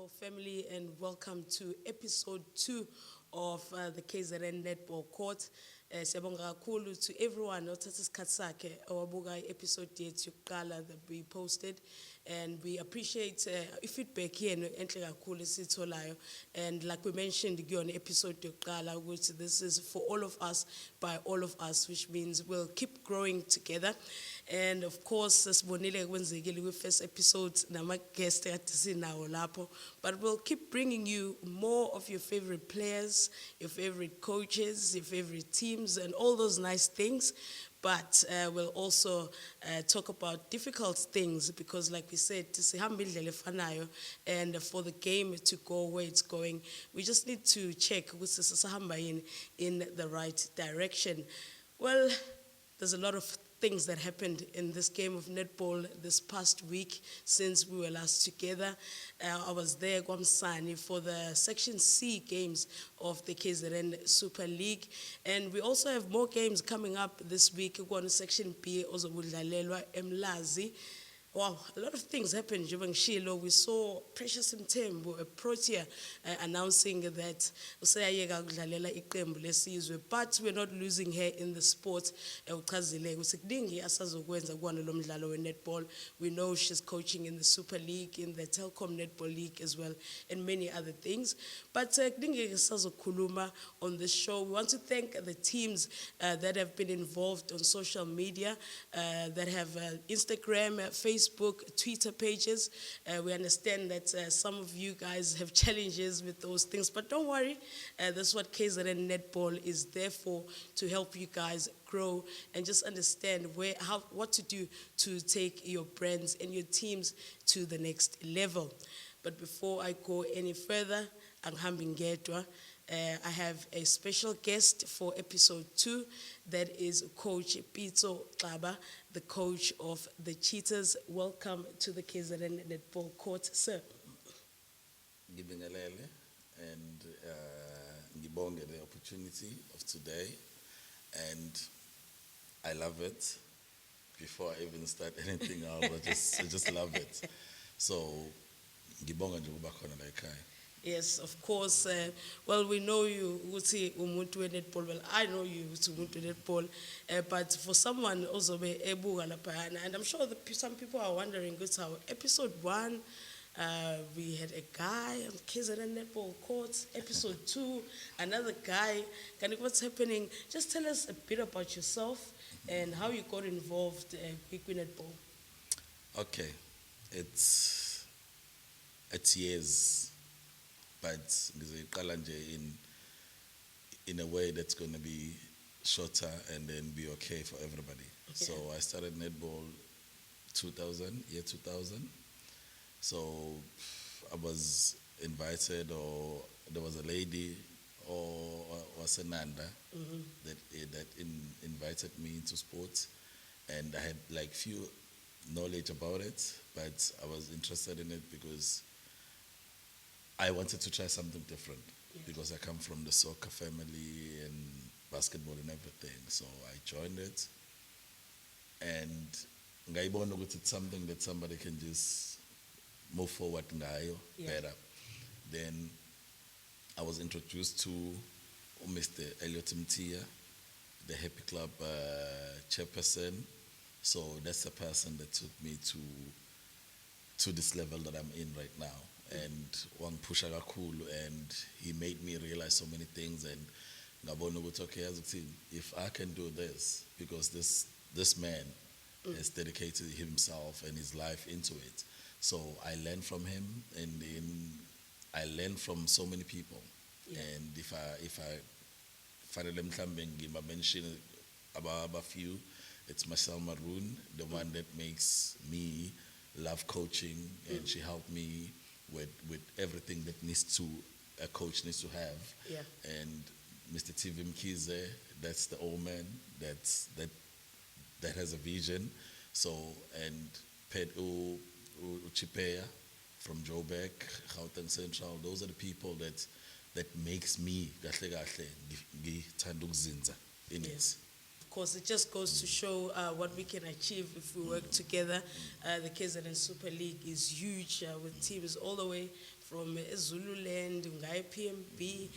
Netball family, and welcome to episode 2 of the Kznnetball court. Siyabonga kakhulu to everyone othatha isikhathi sakhe owabuka episode yethu yokuqala that we posted, and we appreciate feedback yenu enhle kakhulu esitholayo. And like we mentioned kuyona episode yokuqala ukuthi this is for all of us by all of us, which means we'll keep growing together. And of course sibonile kwenzekile kwi first episode nama guest kade sinawo lapho, but we'll keep bringing you more of your favorite players, your favorite coaches, your favorite teams, and all those nice things. But we'll also talk about difficult things because, like we said, and for the game to go where it's going, we just need to check in the right direction. Well, there's a lot of things that happened in this game of netball this past week since we were last together. I was there Kwamsani for the Section C games of the KZN Super League, and we also have more games coming up this week. We're going to Section B, also Mlazi. Wow, a lot of things happened during Shilo. We saw Precious Mthembu, a Protea, announcing that but we're not losing her in the sport. We know she's coaching in the Super League, in the Telkom Netball League as well, and many other things. But on this show, we want to thank the teams that have been involved on social media, that have Instagram, Facebook, Twitter pages. We understand that some of you guys have challenges with those things, but don't worry. That's what Kznnetball is there for, to help you guys grow and just understand what to do to take your brands and your teams to the next level. But before I go any further, I have a special guest for episode 2, that is Coach Pitso Klaba, the coach of the Cheetahs. Welcome to the Kznnetball court, sir. Ngibingelele and ngibonge the opportunity of today, and I love it. Before I even start anything else, I just love it. So ngibonga nje ukuba khona la ekhaya. Yes, of course. Well, we know you, Uti Umuntu Netball. Well, I know you, Umuntu Netball. But for someone also be Ebu Galapayana, and I'm sure some people are wondering, good how episode 1, we had a guy on Kznnetball court. Episode 2, another guy. What's happening? Just tell us a bit about yourself and how you got involved in netball. Okay, it's years. But in a way that's going to be shorter and then be okay for everybody. Okay. So I started netball 2000. So I was invited, or there was a lady, or Senanda, that invited me into sports, and I had like few knowledge about it, but I was interested in it because I wanted to try something different, because I come from the soccer family and basketball and everything. So I joined it, and it's something that somebody can just move forward better. Then I was introduced to Mr. Mthembu, the Happy Club chairperson. So that's the person that took me to this level that I'm in right now. And one pusha kakhulu, and he made me realize so many things. And if I can do this, because this man has dedicated himself and his life into it, so I learned from him, and then I learned from so many people. And if I finally mention about a few, it's Marcel Maroon, the one that makes me love coaching, and she helped me with everything that a coach needs to have. And Mr. TV Mkize, that's the old man that has a vision. So, and Ped Uchipea from Joburg, Gauteng Central, those are the people that makes me in it. Of course, it just goes to show what we can achieve if we work together. The KZN Super League is huge with teams all the way from Zululand, Ngaya PMB,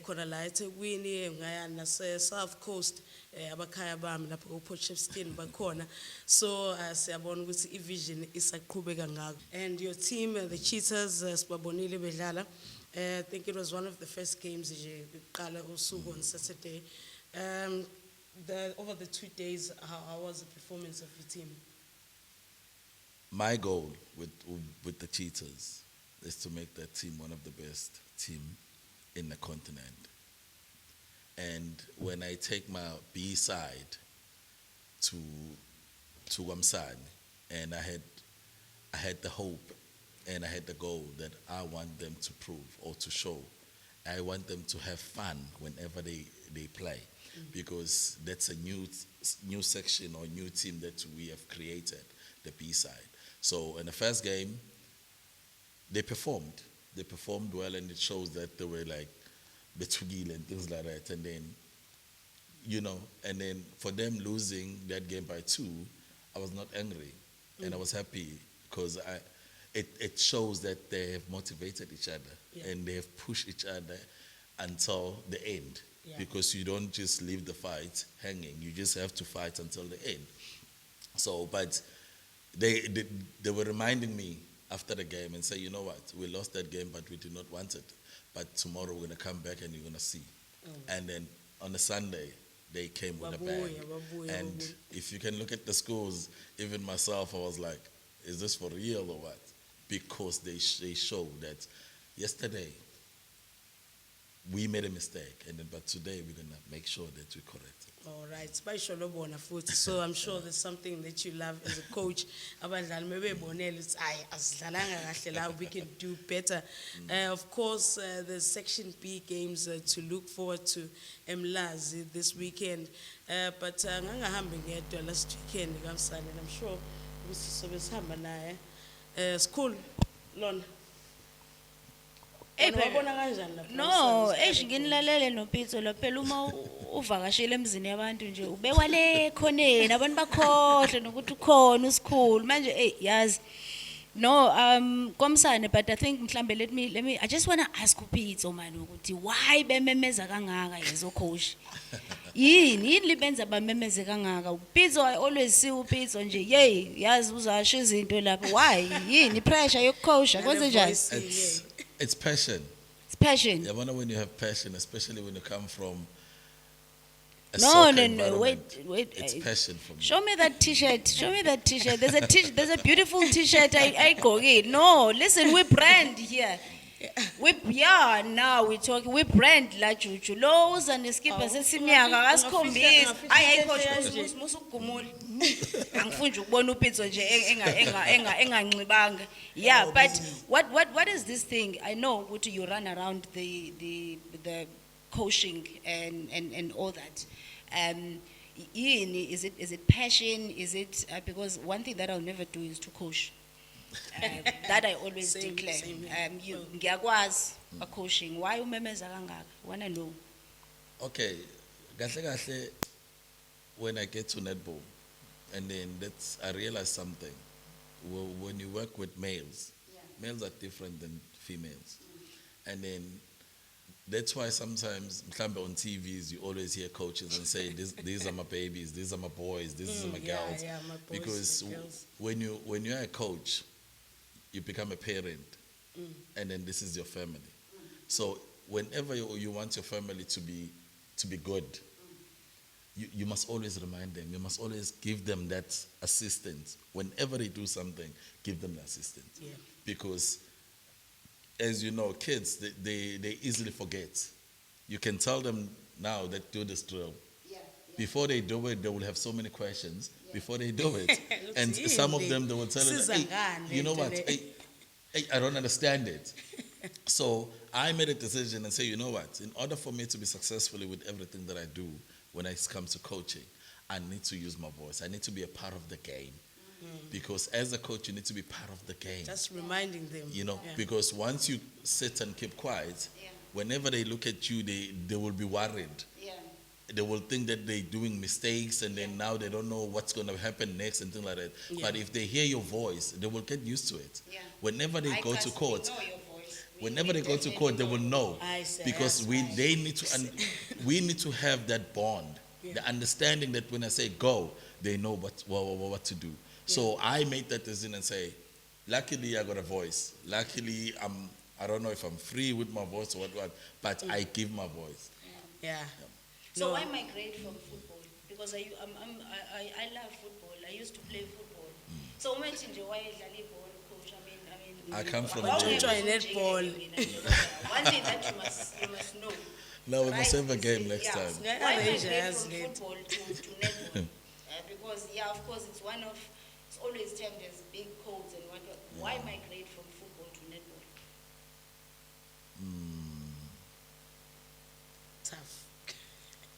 khona la eThekwini, Ngaya nase South Coast, abakhaya bami lapho uPotchefstroom bakhona. So siyabona ukuthi ivision isaqhubeka ngako. And your team, the Cheetahs, sibabonile bedlala. I think it was one of the first games nje kuqala usuku on Saturday. Over the 2 days, how was the performance of your team? My goal with the Cheetahs is to make that team one of the best team in the continent. And when I take my B side to Wamsani, and I had the hope and I had the goal that I want them to prove or to show. I want them to have fun whenever they play, because that's a new section or new team that we have created, the B side. So in the first game, they performed well, and it shows that they were like betugile and things like that. And then, and then for them losing that game by 2, I was not angry, and I was happy because it shows that they have motivated each other and they have pushed each other until the end. Yeah. Because you don't just leave the fight hanging, you just have to fight until the end. So, but they were reminding me after the game and say, you know what, we lost that game, but we did not want it. But tomorrow we're going to come back and you're going to see. And then on a Sunday, they came with a bang. And if you can look at the scores, even myself, I was like, is this for real or what? Because they show that yesterday we made a mistake, but today we're going to make sure that we correct it. All right. So I'm sure there's something that you love as a coach. We can do better. Of course, there's Section B games to look forward to Mlazi this weekend. But last weekend, and I'm sure school, Lon. No, nginilalele noPitso lo phela uma uvakashile emzini yabantu nje ubekwa le khoneni abantu bakhohle nokuthi ukhona usikhulu manje yazi no Komsane, but I think mhlambe let me I just want to ask uPitso man ukuthi why bememeza kangaka yezo coach yini libenza bamemeze kangaka uPitso. I always see uPitso nje yazi uzasho izinto lapho why yini pressure yokucoach akwenze njani? It's passion. It's passion. Yeah, when you have passion, especially when you come from a no, soccer no, wait. It's passion for me. Show me that T-shirt. There's a beautiful T-shirt I go get. No, listen, we brand here. Now we're talking. We brand la chuchu. Lows and the skipper sesimiyaga asikhombisa. Ayi coach musukugumula. Angifuni ukubona uPitso nje enganxibanga. Yeah, but what is this thing? I know what you run around the coaching and all that. Is it passion? Is it because one thing that I'll never do is to coach. That I always declare. Ngiyakwazi coaching. Why umemeza kangaka? Wanna know? Okay, kahle when I get to netball, and then I realize something. When you work with males, males are different than females, and then that's why sometimes on TVs you always hear coaches and say these are my babies, these are my boys, these are my girls, my boys, because my girls. when you're a coach, you become a parent, and then this is your family. So whenever you want your family to be good, you must always remind them. You must always give them that assistance. Whenever they do something, give them the assistance. Yeah. Because, as you know, kids, they easily forget. You can tell them now that do this drill. Before they do it, they will have so many questions before they do it. And some of them, they will tell us, hey, you know what, hey, I don't understand it. So I made a decision and say, you know what, in order for me to be successful with everything that I do when it comes to coaching, I need to use my voice. I need to be a part of the game. Because as a coach, you need to be part of the game. Just reminding them. Because once you sit and keep quiet, whenever they look at you, they will be worried. they will think that they're doing mistakes, and then now they don't know what's going to happen next and things like that. Yeah. But if they hear your voice, they will get used to it. Yeah. Whenever they I go to trust court, we know your voice. whenever they go to court, they will know, I see, because yes, they need to we need to have that bond, the understanding that when I say go, they know what to do. So I made that decision and say, luckily I got a voice. Luckily I don't know if I'm free with my voice or what, but I give my voice. Yeah. So No. why migrate from football? Because I love football. I used to play football. So why ball coach? I come from Why a don't you gym. join netball? One thing that you must know. No, we must right, have a is game that- next yeah, time. Yeah, Why Asia migrate has from led. football to netball? Because of course it's always termed as big codes and what. Why migrate from football to netball? Tough.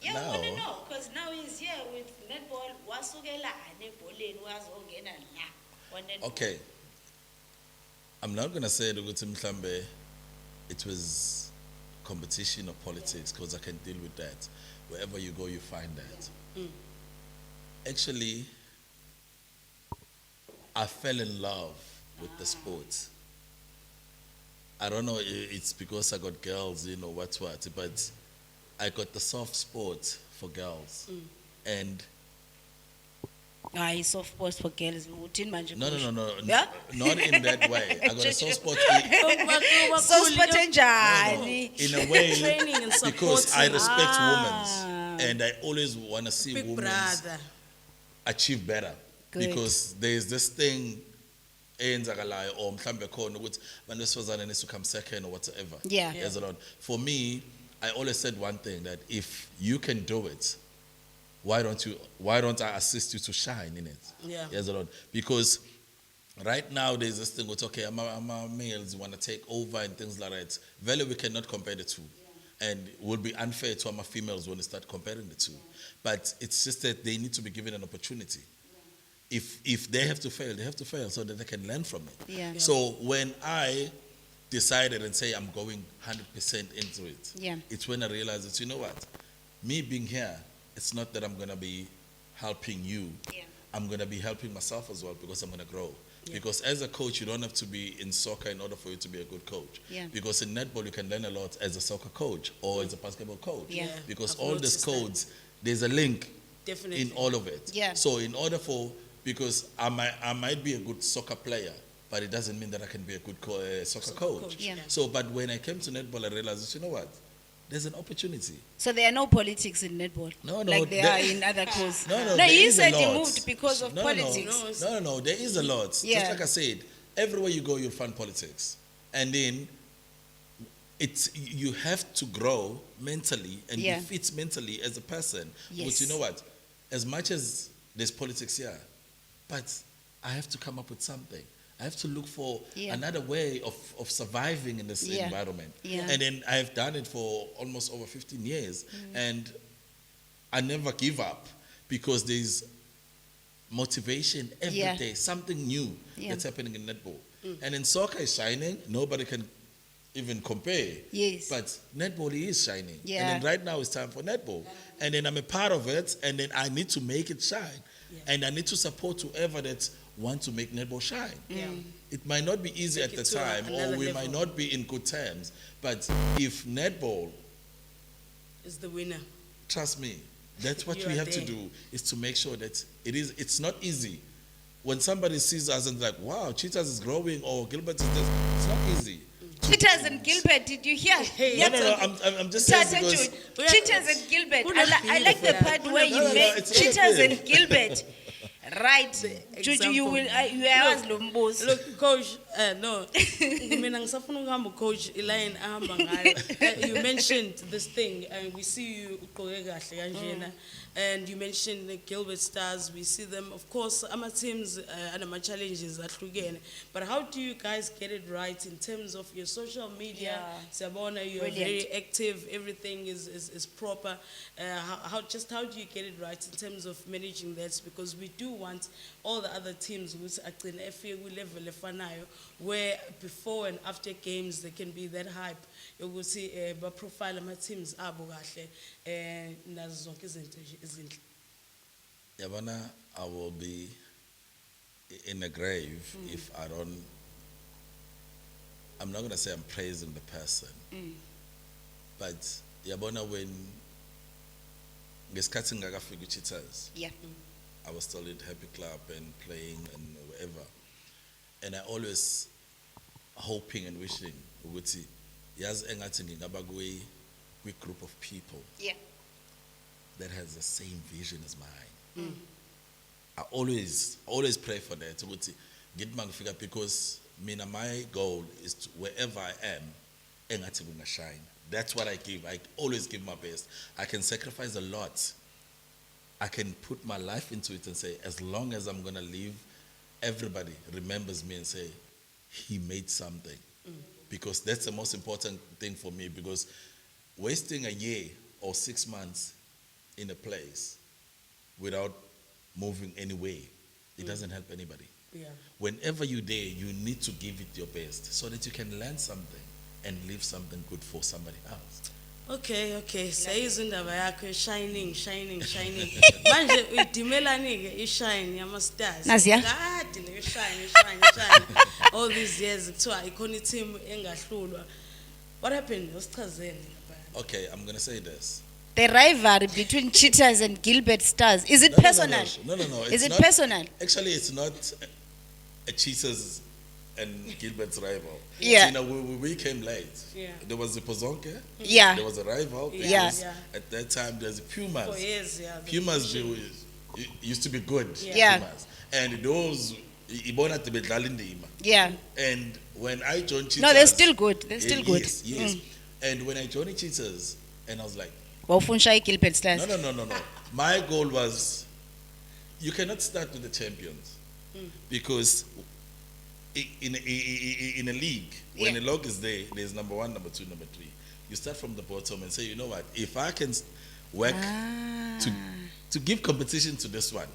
Yeah, I want to Now- know because now he's here with netball. Wasukela nebholeni wazongena la kwa-netball. Okay. I'm not going to say ukuthi mhlambe it was competition or politics, because I can deal with that. Wherever you go, you find that. Actually, I fell in love with the sport. I don't know, it's because I got girls, what, but I got the soft spot for girls. And Soft post for girls. Uthini manje? no, Yeah? not in that way. I got a soft spot Soft spot enjani? in a way Training and because I supporting. respect women, and I always want to see Big women brother. achieve better. Good. Because there's this thing eyenzakalayo or mhlambe khona ukuthi abantu besifazane needs to come second or whatever. Yeah. There's a lot. For me, I always said one thing, that if you can do it, why don't I assist you to shine in it? Yeah. There's a lot. Because right now there's this thing with, okay, I'm a males want to take over and things like that. Value, we cannot compare the two. And it would be unfair to our females when they start comparing the two. But it's just that they need to be given an opportunity. If they have to fail, they have to fail so that they can learn from it. Yeah. So when I decided and say I'm going 100% into it, Yeah. it's when I realized that, you know what, me being here, it's not that I'm going to be helping you. Yeah. I'm going to be helping myself as well, because I'm going to grow. Because as a coach, you don't have to be in soccer in order for you to be a good coach. Yeah. Because in netball, you can learn a lot as a soccer coach or as a basketball coach. Yeah. Because I've all these noticed that. codes, there's a link Definitely. in all of it. Yeah. So in order because I might be a good soccer player, but it doesn't mean that I can be a good soccer coach. Yeah. So, but when I came to netball, I realized, you know what? There's an opportunity. So there are no politics in netball. No, like there there- are in other courses. No, No, there you is a said you lot. moved because of politics. No, there is a lot. Yeah. Just like I said, everywhere you go, you'll find politics. And then you have to grow mentally and Yeah. be fit mentally as a person. Yes. But you know what? As much as there's politics here, but I have to come up with something. I have to look for Yeah. another way of surviving in this Yeah. environment. Yeah. And then I've done it for almost over 15 years. And I never give up, because there's motivation every day, Yeah. something new Yeah. that's happening in netball. And in soccer is shining, nobody can even compare. Yes. But netball is shining. Yeah. And then right now it's time for netball. And then I'm a part of it, and then I need to make it shine. And I need to support whoever that want to make netball shine. Yeah. It might not be easy Take at the it to time, or another we level. might not be in good terms. But if netball, Is the winner. trust me, that's what You we are have to there. do, is to make sure that it's not easy. When somebody sees us and like, wow, Cheetahs is growing, or Gilbert is this, it's not easy. Cheetahs and Gilbert, did you hear? No, I'm just saying Tata because Jude, Cheetahs and Gilbert. Who not I like the beautiful? part where you No, made it's Cheetahs okay. and Gilbert. Right. Juju, you will ask Lumbos. Look, coach, no. Mina ngisafuna ukuhamba coach Elaine ahamba ngayo. You mentioned this thing, and we see you ugqoke kahle kanjena. And you mentioned the Gilbert Stars. We see them, of course, ama teams and ama challenges ahlukene. But how do you guys get it right in terms of your social media? Yeah. Sabona, you're Brilliant. very active. Everything is proper. How do you get it right in terms of managing that? Because we do want all the other teams ukuthi agcine efike kwi-level efanayo, where before and after games there can be that hype yokuthi ba-profile ama-teams abo kahle nazo zonke izinto nje ezinhle. Yabona, I will be in a grave if I'm not going to say I'm praising the person, but yabona, when ngesikhathi ngakafika Cheetahs, Yeah. I was still at Happy Club and playing and wherever, and I always hoping and wishing ukuthi yazi engathi ngingaba kwi group of people Yeah. that has the same vision as mine. I always pray for that ukuthi ngithi mangifika, because mina my goal is to, wherever I am, engathi kungashine. That's what I give. I always give my best. I can sacrifice a lot. I can put my life into it and say, as long as I'm going to live, everybody remembers me and say, he made something. Because that's the most important thing for me, because wasting a year or 6 months in a place without moving anywhere, it doesn't help anybody. Yeah. Whenever you're there, you need to give it your best so that you can learn something and leave something good for somebody else. Okay. Sayizwa indaba yakho shining. Manje uyidimelani ke ishine yama-stars. Naziya? Kade le shine. All these years kuthiwa ikhona i-team engahlulwa. What happened? Usichazele lapha. Okay, I'm going to say this. The rivalry between Cheetahs and Gilbert Stars, is it No, no, personal? No. Is it not, personal? Actually, it's not a Cheetahs and Gilbert's rival. Yeah. You know, we came late. Yeah. There was the Pozonke. Yeah. There was a rival. Yeah. because At that time, there's Pumas. For years, yeah. Pumas used to be good. Yeah. Pumas. And those, ibona tebedlala indima. Yeah. And when I joined Cheetahs. No, they're still good. They're still good. Yes. And when I joined Cheetahs, and I was like, Wawufundsha Gilbert Stars. no. My goal was, you cannot start with the champions, because in a league, when Yeah. a log is there, there's number 1, number 2, number 3. You start from the bottom and say, you know what? If I can work to give competition to this one,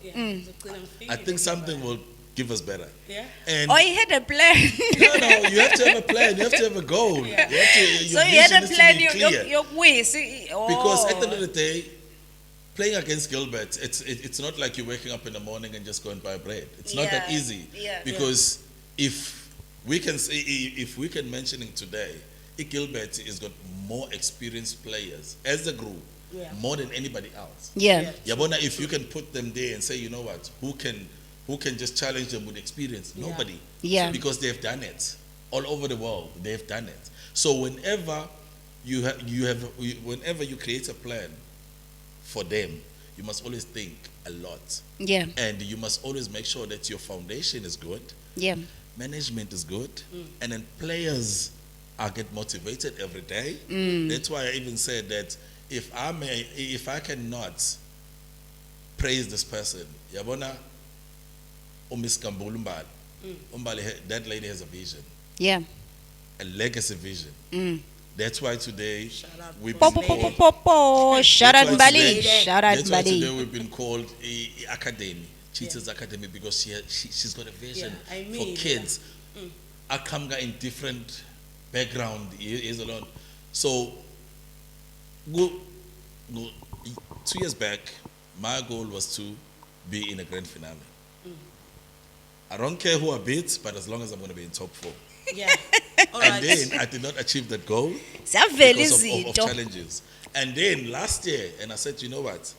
I think something will give us better. Yeah. And Oh, he had a plan. no, you have to have a plan. You have to have a goal. You have to, your So you had vision a is to plan, be clear. Because at the end of the day, playing against Gilbert, it's not like you're waking up in the morning and just going buy bread. It's not that Yeah. easy. Yeah. Because if we can mention it today, Gilbert has got more experienced players as a group, more than anybody else. Yeah. Yabona, if you can put them there and say, you know what, who can just challenge them with experience? Nobody. Yeah. Because they've done it all over the world. They've done it. So whenever whenever you create a plan for them, you must always think a lot, Yeah. and you must always make sure that your foundation is good, Yeah. management is good, and then players get motivated every day. That's why I even said that if I cannot praise this person, yabona, Miss Kambulu Umbali, that lady has a vision, Yeah. a legacy vision. That's why today we've Po been po po po called, po po. Shout out That's why Mbali. today- Shout out that's why today Mbali. we've been called a academy, Cheetahs Academy, because she's got a vision Yeah, I for mean, kids. Akamga in different background is alone. So, 2 years back, my goal was to be in a grand finale. I don't care who I beat, but as long as I'm going to be in top 4. Yeah. All right. And then I did not achieve that goal Zavele because of izinto. challenges. And then last year, and I said, you know what?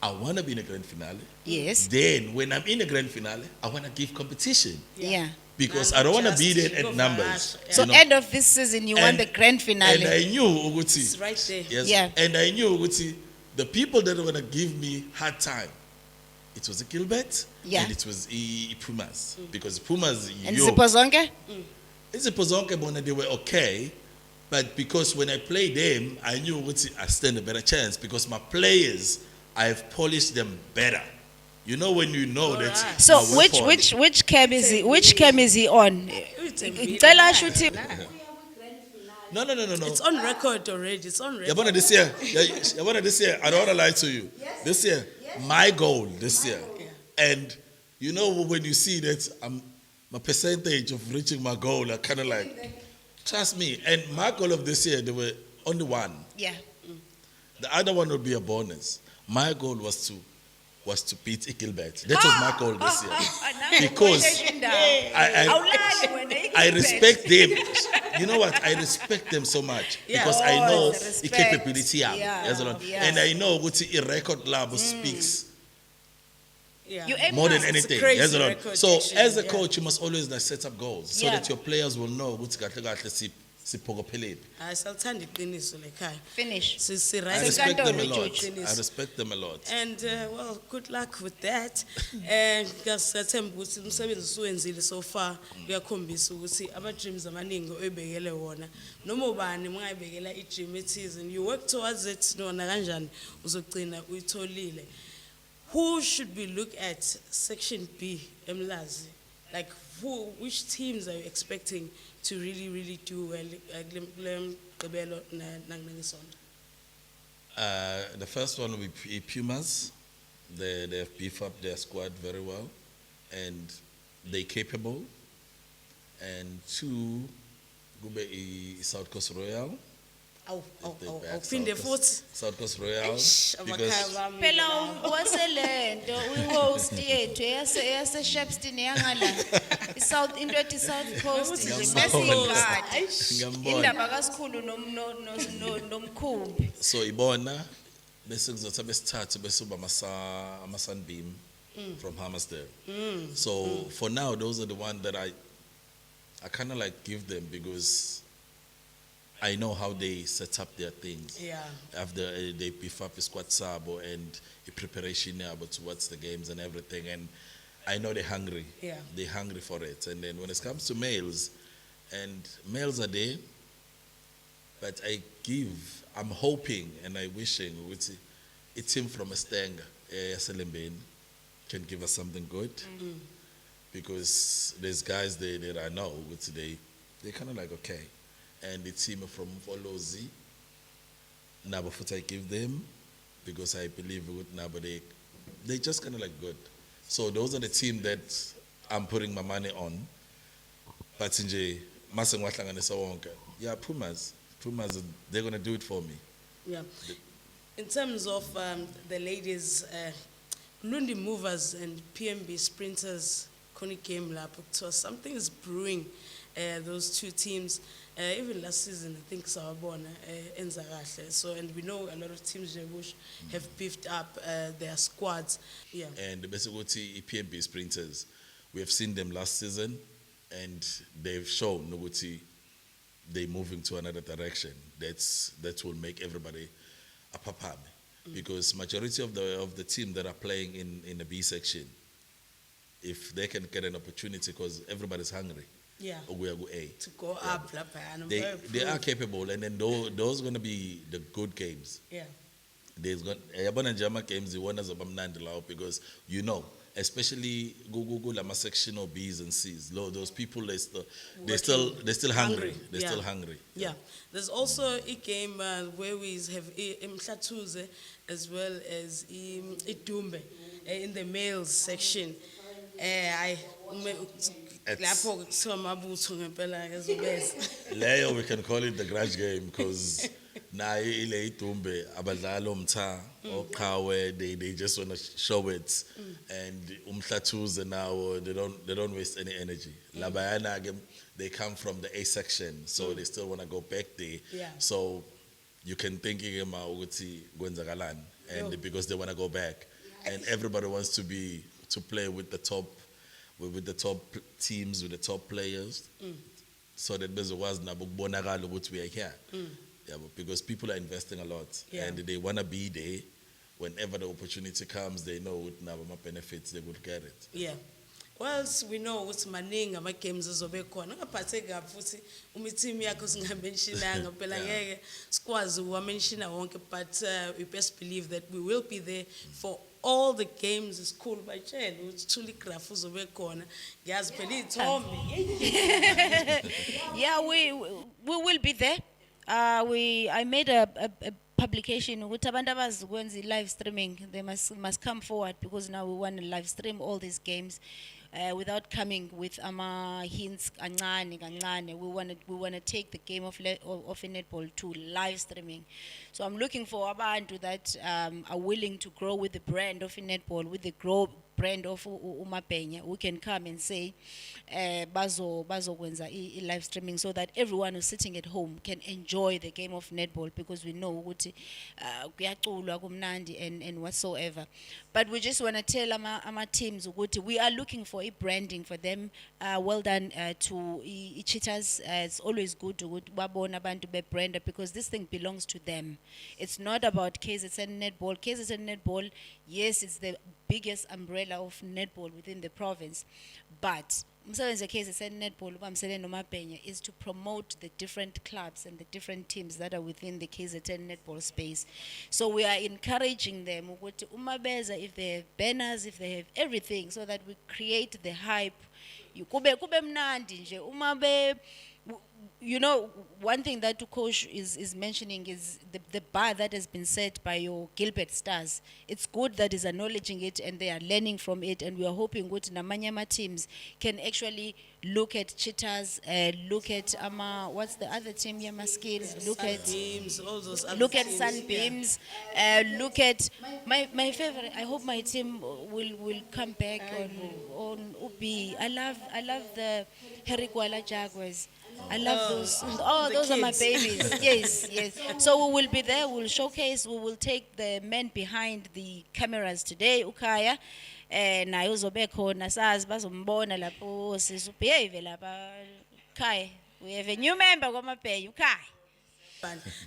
I want to be in a grand finale. Yes. Then when I'm in a grand finale, I want to give competition. Yeah. Because Not I don't want to be just there go at for numbers. us, yeah. So you know. end of this season, you want And- the grand And finale. I knew, It's Uguti, right there. yes, Yeah. and I knew, Uguti, the people that were going to give me hard time, it was a Gilbert, Yeah. and it was Pumas. Because Pumas, And yo, Zippo Zonke? it's a Pozonke Bona, they were okay, but because when I played them, I knew Uguti, I stand a better chance because my players, I have polished them better. You know when you know that. Alright. So my weapon- which cam is he? Which cam is he on? Mthembu. Ngicela asho ukuthi No. It's on record already. It's on record. Yabona this year, Yabona this year, I don't want to lie to you. This year, my goal this year, and You know, when you see that my percentage of reaching my goal, I kind of like, trust me. And my goal of this year, there were only one. Yeah. The other one would be a bonus. My goal was to beat Gilbert. That was my goal this year. Because I respect them. You know what? I respect them so much because I know the capability yabo. And I know what the record lab speaks Yeah. more than It's a anything. crazy record, So actually, as a yeah. coach, you must always set up goals so Yeah. that your players will know what sipokopheleni. Hayi salithanda iqiniso lekhaya. Finish. Si I right. respect them a Senkantolo lot. iJoji. I respect them a lot. And well, good luck with that. Ngiyathemba ukuthi umsebenzi usuwenzile so far kuyakhombisa ukuthi ama-dreams amaningi oyibekele wona noma ubani mungayibekela i-dream ethize and you work towards it nona kanjani uzogcina uyitholile. Who should we look at section B eMlazi? Like which teams are you expecting to really do well kule mgqibelo nangesonto? The first one will be Pumas. They have beefed up their squad very well, and they're capable. And two, Gube South Coast Royal. Awu If they awu back phinde South futhi. Coast- South Coast Royal. Amakhaya Because bami Phela lawa. waselento uhost yethu yase Shepstone yangala. South into ethi South Coast nje bese ingadi. Ngiyambona. Indaba kaSikhulu nomkhumbi. So ibona bese kuzothi besithathu bese uba ama Sunbeam from Hammersdale. So for now, those are the ones that I kind of like give them because I know how they set up their things. Yeah. After they beef up the squad sabo and the preparation towards the games and everything, and I know they're hungry. Yeah. They're hungry for it. And then when it comes to males, and males are there, but I'm hoping and I wishing with a team from Estenga, Selembeni, can give us something good. Because there's guys there that I know, which they kind of like okay. And the team from Folozi, Nabafut I give them because I believe with Naba they just kind of like good. So those are the team that I'm putting my money on. But nje masengwahlanganisa wonke. Yeah, Pumas, they're gonna do it for me. Yeah. In terms of the ladies, Lundi Movers and PMB Sprinters, Koni came lapho. So something is brewing. Those two teams, even last season, I think Sawabona enza kahle. So, and we know a lot of teams have beefed up their squads. Yeah. And basically, PMB Sprinters, we have seen them last season, and they've shown Noguti they're moving to another direction. That will make everybody a papam, because majority of the team that are playing in the B section, if they can get an opportunity, because everybody's hungry. Yeah. We are A. To go up, lapha, and I'm They very they are proud. capable, and then those are going to be the good games. Yeah. There's got Yabana Jama games, the winners of Amnandilao, because you know, especially Google Lama section of B's and C's. Those people they're still hungry. Hungry, They're yeah. still hungry. Yeah, there's also a game where we have Mthatuze as well as Itumbe in the males section. Lapho kuthiwa amabutho ngempela ezobeza. Leo we can call it the grudge game because na ile itumbe abadlalo mtha oqhawe they just want to show it, and umhlatuze now they don't waste any energy. Labayana game they come from the A section, so they still want to go back there. Yeah. So you can think about ukuthi kwenzakalani, and Yo. because they want to go back, and everybody wants to play with the top teams, with the top players, so that bezokwazi nabo ukubonakala ukuthi we are here. Yeah, but because people are investing a lot, Yeah. and they want to be there. Whenever the opportunity comes, they know with nabo benefits they would get it. Yeah. Whilst we know ukuthi maningi ama games azobe khona ngaphathe kabi futhi team yakho singamentionanga phela ngeke sikwazi ukuwamentiona wonke, but we best believe that we will be there for all the games. Is cool bayitshela ukuthi thuli graph uzobe khona ngiyazi phela ithombe. Yeah, we will be there. I made a publication ukuthi abantu abazi ukwenza i-live streaming they must come forward, because now we want to live stream all these games without coming with hints kancane kancane. We want to take the game of netball to live streaming. So I'm looking for abantu that are willing to grow with the brand of netball, with the brand of uMabenya, who can come and say bazokwenza live streaming, so that everyone who's sitting at home can enjoy the game of netball, because we know ukuthi kuyaculwa kumnandi and whatsoever. But we just want to tell ama teams ukuthi we are looking for a branding for them. Well done to Cheetahs. It's always good to babona abantu be branded, because this thing belongs to them. It's not about KZN Netball. KZN Netball, yes, it's the biggest umbrella of netball within the province, but umsebenzi KZN Netball ubamsele noMabenya is to promote the different clubs and the different teams that are within the KZN Netball space. So we are encouraging them ukuthi uma beza, if they have banners, if they have everything, so that we create the hype. Kube mnandi nje uma be. You know, one thing that the coach is mentioning is the bar that has been set by your Gilbert Stars. It's good that is acknowledging it and they are learning from it, and we are hoping good Namanyama teams can actually look at Cheetahs, look at what's the other team, Yama Skills, look at Sunbeams, all those other look at teams, Sunbeams, look at my favorite. I hope my team will come back on Ubi. I love the Herigwala Jaguars. I love those. Oh, the those are my kids. babies. Yes. So we will be there. We'll showcase. We will take the men behind the cameras today. Ukaya, naye uzobe khona sazi bazombona lapho sisubehave lapha. Kai, we have a new member kwaMabhenyu. Ukhaya.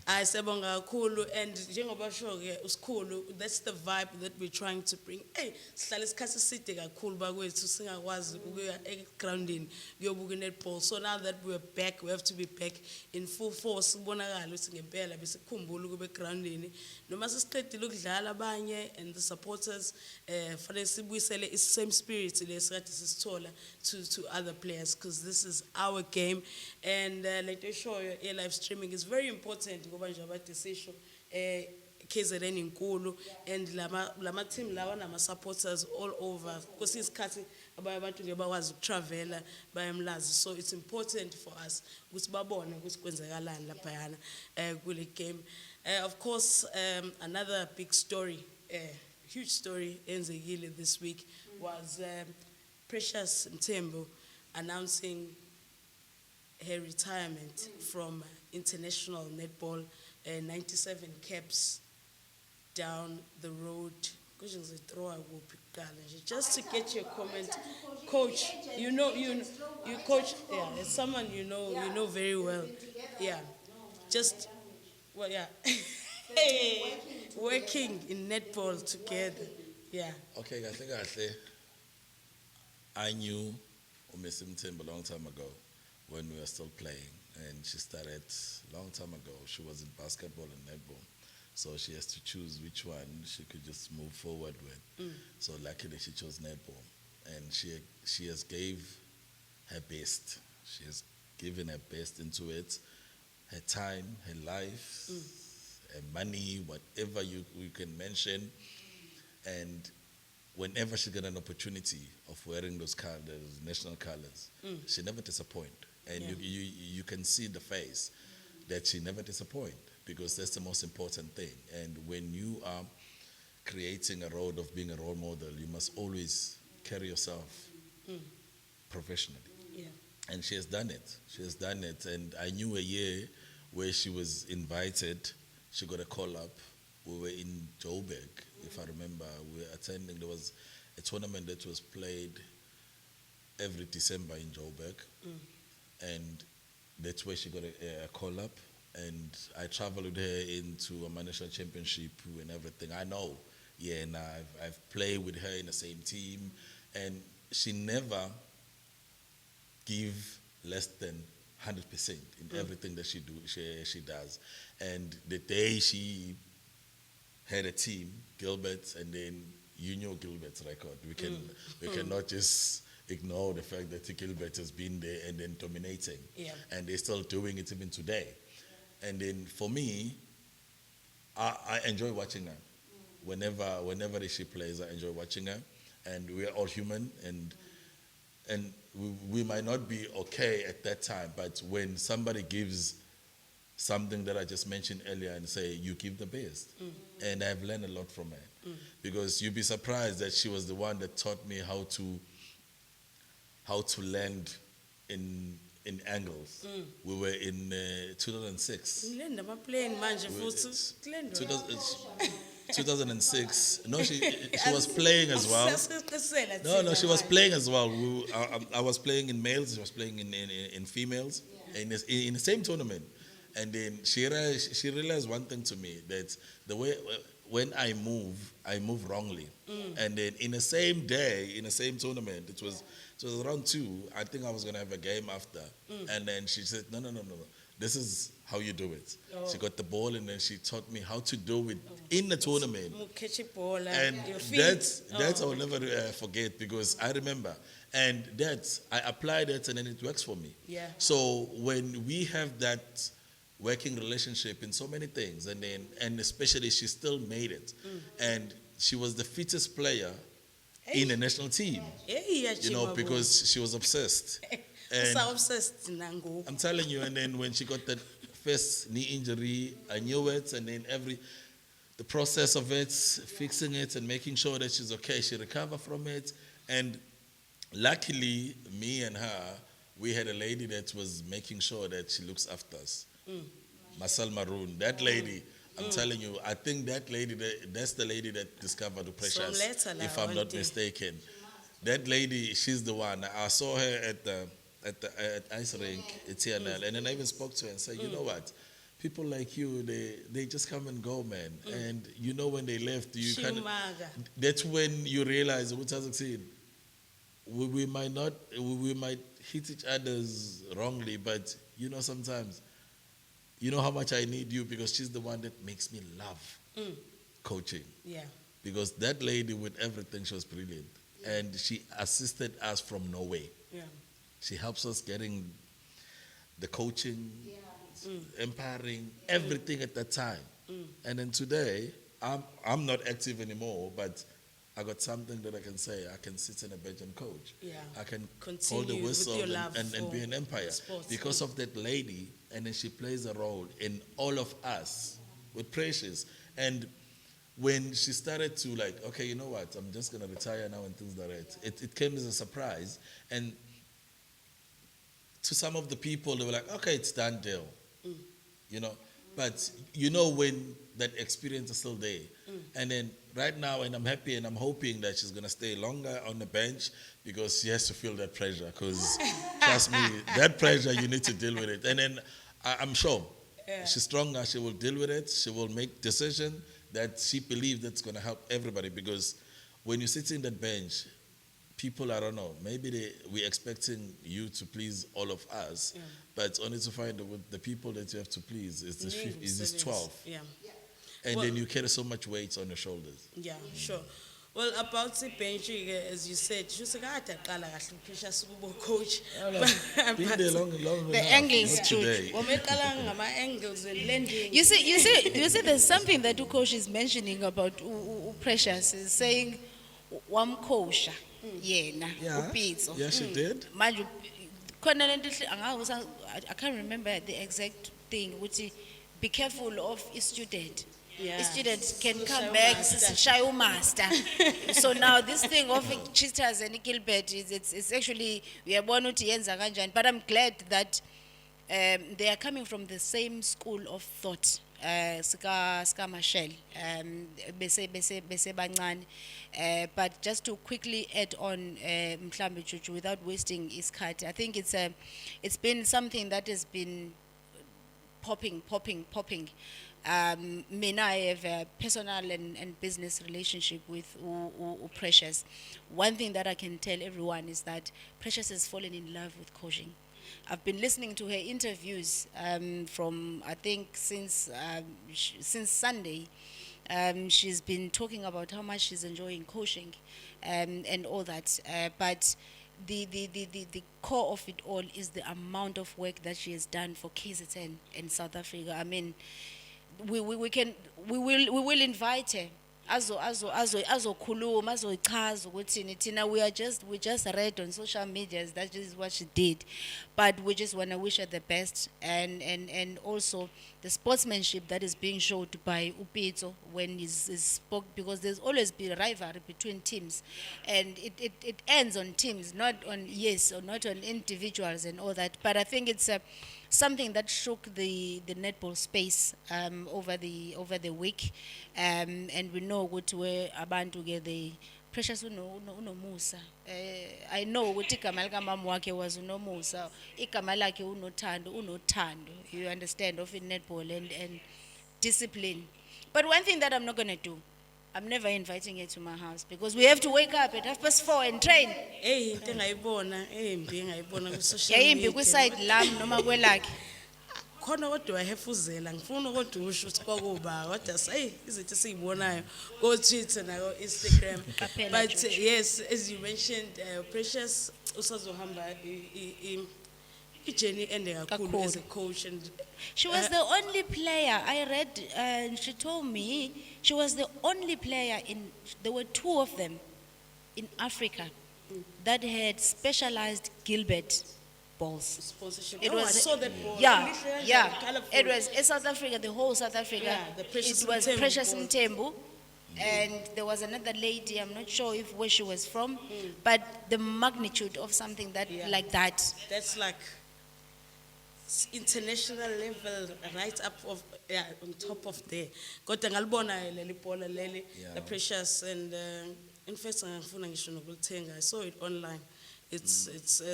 I sebonga kakhulu, and njengoba sho ke usikhulu, that's the vibe that we're trying to bring. Hey, sihlala isikhathi eside kakhulu bakwethu singakwazi ukuya egroundini kuyobuka netball. So now that we're back, we have to be back in full force. Kubonakala ukuthi ngempela bese kukhumbula ukube egroundini noma sesiqedile ukudlala abanye, and the supporters fanele sibuyisele is same spirit lesikade sisithola to other players, because this is our game. And like they show you, live streaming is very important ngoba nje abade sisho KZN inkulu, and lama team lawa nama supporters all over, because isikhathi abanye abantu ngebakwazi ukutravela bayamlazi. So it's important for us ukuthi babone ukuthi kwenzakalani lapha kule game. Of course, another big story, huge story enzekile this week was Precious Mthembu announcing her retirement from international netball, 97 caps down the road. Just to get your comment, coach. You coach. Yeah, it's someone you know very well. Yeah, just well, yeah. Hey, working in netball together. Yeah. Okay, kahle. I knew Miss Mthembu a long time ago when we were still playing, and she started a long time ago. She was in basketball and netball, so she has to choose which one she could just move forward with. So luckily she chose netball, and she has gave her best. She has given her best into it, her time, her life, her money, whatever you can mention, and whenever she got an opportunity of wearing those national colors, she never disappoint. And you can see the face that she never disappoint, because that's the most important thing. And when you are creating a road of being a role model, you must always carry yourself professionally. Yeah. And she has done it. She has done it. And I knew a year where she was invited. She got a call up. We were in Joburg, if I remember. We were attending. There was a tournament that was played every December in Joburg. And that's where she got a call up. And I traveled with her into a national championship and everything. I know. Yeah, and I've played with her in the same team. And she never give less than 100% in everything that she does. And the day she had a team, Gilbert, and then you know Gilbert's record. We cannot just ignore the fact that Gilbert has been there and then dominating. Yeah. And they're still doing it even today. And then for me, I enjoy watching her. Whenever she plays, I enjoy watching her, and we are all human, and we might not be okay at that time, but when somebody gives something that I just mentioned earlier and say you give the best, and I've learned a lot from her, because you'd be surprised that she was the one that taught me how to land in angles. We were in 2006. Ngilenda amaplane manje futhi. Kulendwa. 2006. No, she was playing as well. Siyasiqisela No, thina she was manje. playing as well. I was playing in males. She was playing in females, in the same tournament. And then she realized one thing to me, that the way when I move wrongly. And then in the same day, in the same tournament, it was around 2. I think I was gonna have a game after. And then she said, no. This is how you do it. She got the ball, and then she taught me how to do it in the tournament. Catch a ball And your feet. that's I'll never forget, because I remember, and I applied it, and then it works for me. Yeah. So when we have that working relationship in so many things, and especially she still made it, and she was the fittest player in the national team, Hey, because she was obsessed. And obsessed nango. I'm telling you, and then when she got that first knee injury, I knew it, and then the process of it, fixing it and making sure that she's okay, she recovered from it. And luckily, me and her, we had a lady that was making sure that she looks after us. Marcel Maroon, that lady, I'm telling you, I think that lady, that's the lady that discovered the Precious, if I'm not mistaken. That lady, she's the one. I saw her at ice rink at TNL, and then I even spoke to her and said, you know what, people like you, they just come and go, man. And when they left, you kind of, that's when you realize, what has it we might hit each other's wrongly, but sometimes, how much I need you, because she's the one that makes me love coaching. Yeah. Because that lady, with everything, she was brilliant. And she assisted us from Norway. Yeah. She helps us getting the coaching, empowering, everything at that time. And then today, I'm not active anymore, but I got something that I can say. I can sit in a bench and coach. Yeah. I can Continue hold the with whistle your love and be for an empire. sports. Because of that lady, and then she plays a role in all of us with Precious. And when she started to okay, you know what, I'm just going to retire now and things like that, it came as a surprise. And to some of the people, they were like, okay, it's done deal. But when that experience is still there. And then right now, and I'm happy and I'm hoping that she's going to stay longer on the bench, because she has to feel that pressure. Because trust me, that pressure, you need to deal with it. And then I'm sure she's stronger. She will deal with it. She will make decisions that she believes that's going to help everybody. Because when you sit in that bench, people, I don't know, maybe we're expecting you to please all of us, but only to find that the people that you have to please is this 12. Yeah. And then you carry so much weight on your shoulders. Yeah, sure. Well, about the bench, as you said, she was a coach. Been there long The enough, angles, not too. today. Angles and landing. You see, there's something that coach is mentioning about Precious, is saying, wamkosha, yena, upitso. Yeah, she did. Manje, khona lento I can't remember the exact thing, which is, be careful of a student. Yeah. A student can So come shy back, master. shy master. So now this thing of Cheetahs and Gilbert it's actually, we are born to yenza kanjani. But I'm glad that they are coming from the same school of thought. Ska Michelle, bese bancane. But just to quickly add on, Mthembu Chuchu, without wasting his cut, I think it's been something that has been popping. Mina, I have a personal and business relationship with Precious. One thing that I can tell everyone is that Precious has fallen in love with coaching. I've been listening to her interviews from, I think, since Sunday. She's been talking about how much she's enjoying coaching and all that. But the core of it all is the amount of work that she has done for KZN in South Africa. I mean, we will invite her. Azokhuluma, azoyichaza ukuthi Tina, we just read on social media that is what she did, but we just want to wish her the best, and also the sportsmanship that is being showed by Upito when he spoke, because there's always been a rivalry between teams, and it ends on teams, not on or not on individuals and all that. But I think it's something that shook the netball space over the week, and we know what where abantu get the precious unomusa. I know ukuthi igama likamama wakhe was unomusa, igama lakhe unothando, you understand, of in netball and discipline. But one thing that I'm not going to do, I'm never inviting her to my house, because we have to wake up at 4:30 and train. Hey, into engayibona embi engayibona ku social Yayimbi media. kwiside lami noma kwelakhe. Khona kodwa wahefuzela ngifuna kodwa usho ukuthi kwakuba kodwa say izinto sizibonayo go Twitter na go Instagram. Qaphela, But George. yes, as you mentioned, Precious usazohamba journey ende kakhulu as a coach, and She was the only player I read, and she told me she was the only player there were two of them in Africa that had specialized Gilbert balls. sponsorship. It Oh, I was- saw that ball. Yeah, yeah. Colourful. It was in South Africa, the whole South Africa. Yeah, the Precious It was Mthembu Precious ball. Mthembu. And there was another lady, I'm not sure where she was from, but the magnitude of something that Yeah. like that. That's like international level, right up of on top of there. Kodwa ngalibona leli bhola leli, Yeah. the Precious, and in fact ngifuna ngisho nokulithenga. I saw it online. It's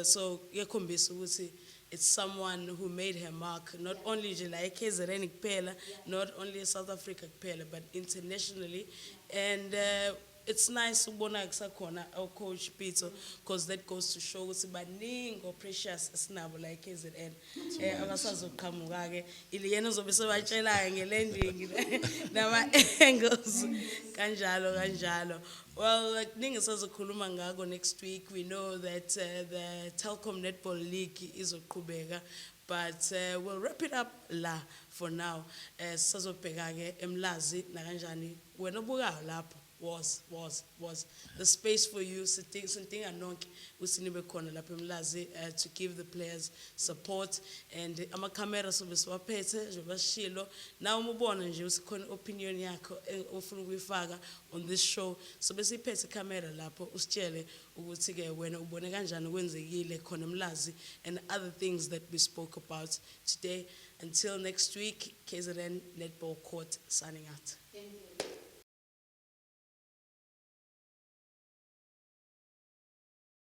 so yakhombisa ukuthi it's someone who made her mark, not only nje la eKZN kuphela, not only South Africa kuphela, but internationally. And it's nice ukubona kusakhona our coach Peter, because that goes to show ukuthi baningi o Precious esinabo la eKZN abasazoqhamuka ke iliyena ozobe sebatshela ngelanding nama angles kanjalo. Well, kuningi sazokhuluma ngako next week. We know that the Telkom Netball League izoqhubeka, but we'll wrap it up la for now. Sazobheka ke eMlazi na kanjani wena obukayo lapho was the space for you sidinga nonke ukuthi nibe khona lapha eMlazi to give the players support, and ama-camera sobe siwaphethe njengoba sishilo. Nawe umubona nje usikhona opinion yakho ofuna ukuyifaka on this show, sobe siyiphethe camera lapho usitshele ukuthi ke wena ubone kanjani kwenzekile khona eMlazi, and other things that we spoke about today. Until next week, KZN Netball Court signing out.